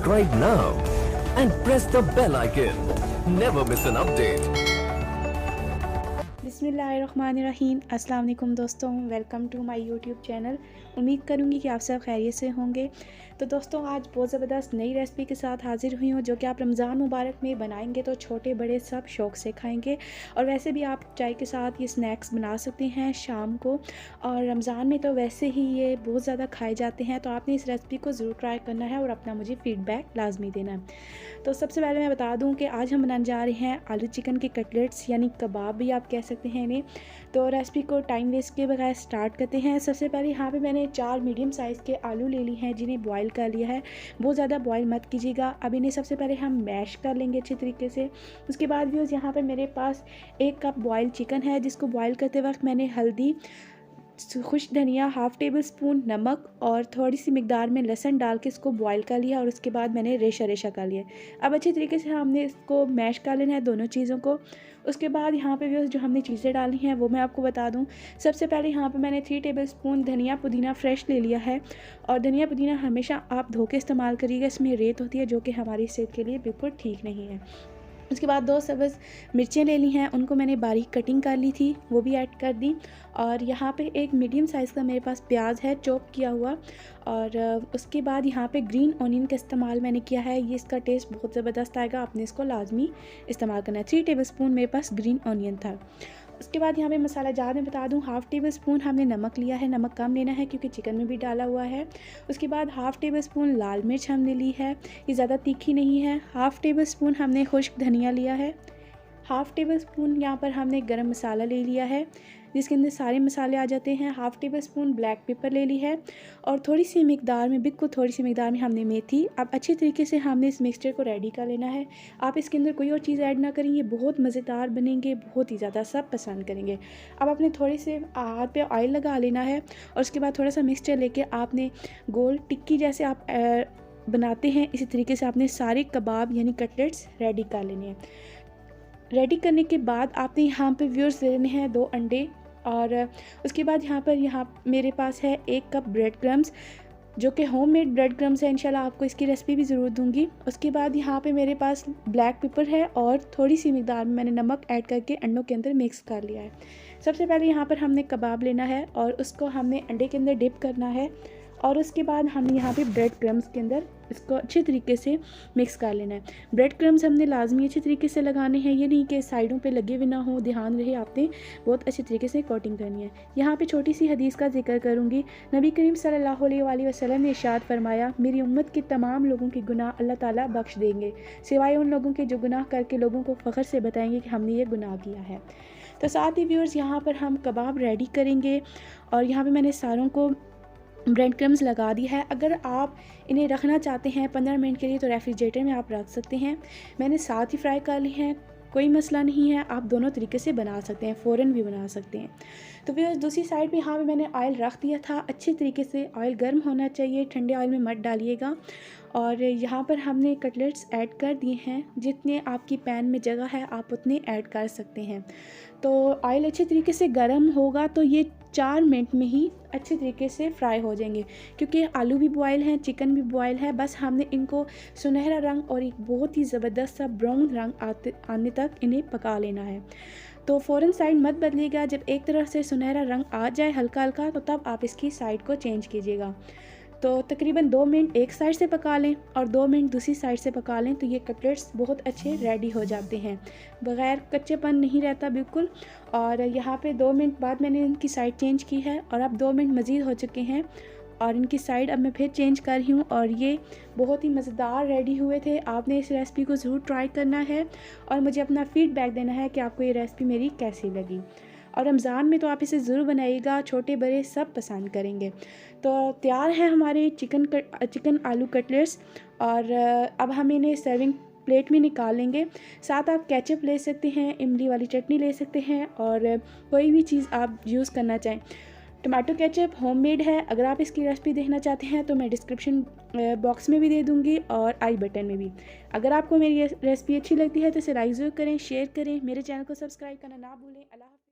Subscribe now and press the bell icon. Never miss an update. बिस्मिल्लाहिर्रहमानिर्रहीम। अस्सलाम वालेकुम दोस्तों, welcome to my YouTube channel. उम्मीद करूँगी कि आप सब खैरियत से होंगे। तो दोस्तों, आज बहुत ज़बरदस्त नई रेसिपी के साथ हाज़िर हुई हूँ, जो कि आप रमज़ान मुबारक में बनाएंगे तो छोटे बड़े सब शौक़ से खाएंगे। और वैसे भी आप चाय के साथ ये स्नैक्स बना सकते हैं शाम को, और रमज़ान में तो वैसे ही ये बहुत ज़्यादा खाए जाते हैं। तो आपने इस रेसिपी को ज़रूर ट्राई करना है और अपना मुझे फ़ीडबैक लाजमी देना है। तो सबसे पहले मैं बता दूं कि आज हम बनाने जा रहे हैं आलू चिकन के कटलेट्स, यानी कबाब भी आप कह सकते हैं इन्हें। तो रेसिपी को टाइम वेस्ट के बगैर स्टार्ट करते हैं। सबसे पहले यहाँ पे मैंने 4 मीडियम साइज़ के आलू ले लिए हैं, जिन्हें बॉईल कर लिया है। बहुत ज़्यादा बॉईल मत कीजिएगा। अब इन्हें सबसे पहले हम मैश कर लेंगे अच्छे तरीके से। उसके बाद भी यहाँ पर मेरे पास 1 कप बॉयल चिकन है, जिसको बॉयल करते वक्त मैंने हल्दी, खुश धनिया, हाफ़ टेबल स्पून नमक और थोड़ी सी मिकदार में लहसुन डाल के इसको बॉईल कर लिया, और उसके बाद मैंने रेशा रेशा कर लिया। अब अच्छे तरीके से हमने इसको मैश कर लेना है दोनों चीज़ों को। उसके बाद यहाँ पे भी जो हमने चीज़ें डाली हैं वो मैं आपको बता दूँ। सबसे पहले यहाँ पे मैंने 3 टेबल स्पून धनिया पुदीना फ्रेश ले लिया है, और धनिया पुदीना हमेशा आप धो के इस्तेमाल करिएगा, इसमें रेत होती है जो कि हमारी सेहत के लिए बिल्कुल ठीक नहीं है। उसके बाद 2 सब्ज़ मिर्चें ले ली हैं, उनको मैंने बारीक कटिंग कर ली थी, वो भी ऐड कर दी। और यहाँ पे एक मीडियम साइज़ का मेरे पास प्याज है चॉप किया हुआ। और उसके बाद यहाँ पे ग्रीन ऑनियन का इस्तेमाल मैंने किया है, ये इसका टेस्ट बहुत ज़बरदस्त आएगा, आपने इसको लाजमी इस्तेमाल करना है। 3 टेबल स्पून मेरे पास ग्रीन ऑनियन था। उसके बाद यहाँ पे मसाला जार में बता दूँ, हाफ़ टेबल स्पून हमने नमक लिया है, नमक कम लेना है क्योंकि चिकन में भी डाला हुआ है। उसके बाद हाफ़ टेबल स्पून लाल मिर्च हमने ली है, ये ज़्यादा तीखी नहीं है। हाफ़ टेबल स्पून हमने खुश्क धनिया लिया है। हाफ़ टेबल स्पून यहाँ पर हमने गरम मसाला ले लिया है, जिसके अंदर सारे मसाले आ जाते हैं। Half table spoon black pepper ले ली है, और थोड़ी सी मिकदार में, बिल्कुल थोड़ी सी मिकदार में हमने मेथी। अब अच्छी तरीके से हमने इस मिक्सचर को रेडी कर लेना है। आप इसके अंदर कोई और चीज़ ऐड ना करें, ये बहुत मज़ेदार बनेंगे, बहुत ही ज़्यादा सब पसंद करेंगे। अब आपने थोड़े से हाथ पे ऑयल लगा लेना है, और उसके बाद थोड़ा सा मिक्सचर लेके आपने गोल टिक्की जैसे आप बनाते हैं, इसी तरीके से आपने सारे कबाब यानी कटलेट्स रेडी कर लेने हैं। रेडी करने के बाद आपने यहाँ पे व्यूअर्स लेने हैं 2 अंडे, और उसके बाद यहाँ मेरे पास है 1 कप ब्रेड क्रम्स, जो कि होममेड ब्रेड क्रम्स है। इंशाल्लाह आपको इसकी रेसिपी भी ज़रूर दूंगी। उसके बाद यहाँ पे मेरे पास ब्लैक पेपर है, और थोड़ी सी मिकदार में मैंने नमक ऐड करके अंडों के अंदर मिक्स कर लिया है। सबसे पहले यहाँ पर हमने कबाब लेना है, और उसको हमने अंडे के अंदर डिप करना है, और उसके बाद हमने यहाँ पे ब्रेड क्रम्स के अंदर इसको अच्छे तरीके से मिक्स कर लेना है। ब्रेड क्रम्स हमने लाजमी अच्छे तरीके से लगाने हैं, ये नहीं कि साइडों पे लगे हुए ना हो, ध्यान रहे आपने बहुत अच्छे तरीके से कोटिंग करनी है। यहाँ पे छोटी सी हदीस का जिक्र करूँगी। नबी करीम सल्लल्लाहु अलैहि वसल्लम ने इरशाद फरमाया, मेरी उम्मत के तमाम लोगों के गुनाह अल्लाह ताला बख्श देंगे, सिवाय उन लोगों के जो गुनाह करके लोगों को फ़ख्र से बताएंगे कि हमने ये गुनाह किया है। तो साथ ही व्यूअर्स, यहाँ पर हम कबाब रेडी करेंगे, और यहाँ पर मैंने सारों को ब्रेड क्रम्स लगा दी है। अगर आप इन्हें रखना चाहते हैं 15 मिनट के लिए, तो रेफ्रिजरेटर में आप रख सकते हैं। मैंने साथ ही फ्राई कर ली हैं, कोई मसला नहीं है, आप दोनों तरीके से बना सकते हैं, फ़ौरन भी बना सकते हैं। तो फिर दूसरी साइड पे यहाँ पे मैंने ऑयल रख दिया था। अच्छे तरीके से ऑयल गर्म होना चाहिए, ठंडे ऑयल में मत डालिएगा। और यहाँ पर हमने कटलेट्स ऐड कर दिए हैं, जितने आपकी पैन में जगह है आप उतने ऐड कर सकते हैं। तो ऑयल अच्छे तरीके से गर्म होगा तो ये 4 मिनट में ही अच्छे तरीके से फ्राई हो जाएंगे, क्योंकि आलू भी बॉयल हैं, चिकन भी बॉयल है। बस हमने इनको सुनहरा रंग और एक बहुत ही ज़बरदस्त सा ब्राउन रंग आने तक इन्हें पका लेना है। तो फ़ौरन साइड मत बदलिएगा, जब एक तरफ से सुनहरा रंग आ जाए हल्का हल्का, तो तब आप इसकी साइड को चेंज कीजिएगा। तो तकरीबन 2 मिनट एक साइड से पका लें और 2 मिनट दूसरी साइड से पका लें, तो ये कटलेट्स बहुत अच्छे रेडी हो जाते हैं, बग़ैर कच्चेपन नहीं रहता बिल्कुल। और यहाँ पे 2 मिनट बाद मैंने इनकी साइड चेंज की है, और अब 2 मिनट मज़ीद हो चुके हैं, और इनकी साइड अब मैं फिर चेंज कर रही हूँ, और ये बहुत ही मज़ेदार रेडी हुए थे। आपने इस रेसिपी को ज़रूर ट्राई करना है, और मुझे अपना फ़ीडबैक देना है कि आपको ये रेसिपी मेरी कैसी लगी। और रमज़ान में तो आप इसे ज़रूर बनाइएगा, छोटे बड़े सब पसंद करेंगे। तो तैयार है हमारे चिकन आलू कटलेट्स, और अब हम इन्हें सर्विंग प्लेट में निकालेंगे। साथ आप केचप ले सकते हैं, इमली वाली चटनी ले सकते हैं, और कोई भी चीज़ आप यूज़ करना चाहें। टमाटो केचप होममेड है, अगर आप इसकी रेसिपी देखना चाहते हैं तो मैं डिस्क्रिप्शन बॉक्स में भी दे दूँगी और आई बटन में भी। अगर आपको मेरी रेसिपी अच्छी लगती है तो इसे लाइक ज़रूर करें, शेयर करें, मेरे चैनल को सब्सक्राइब करना ना भूलें। अल्लाह।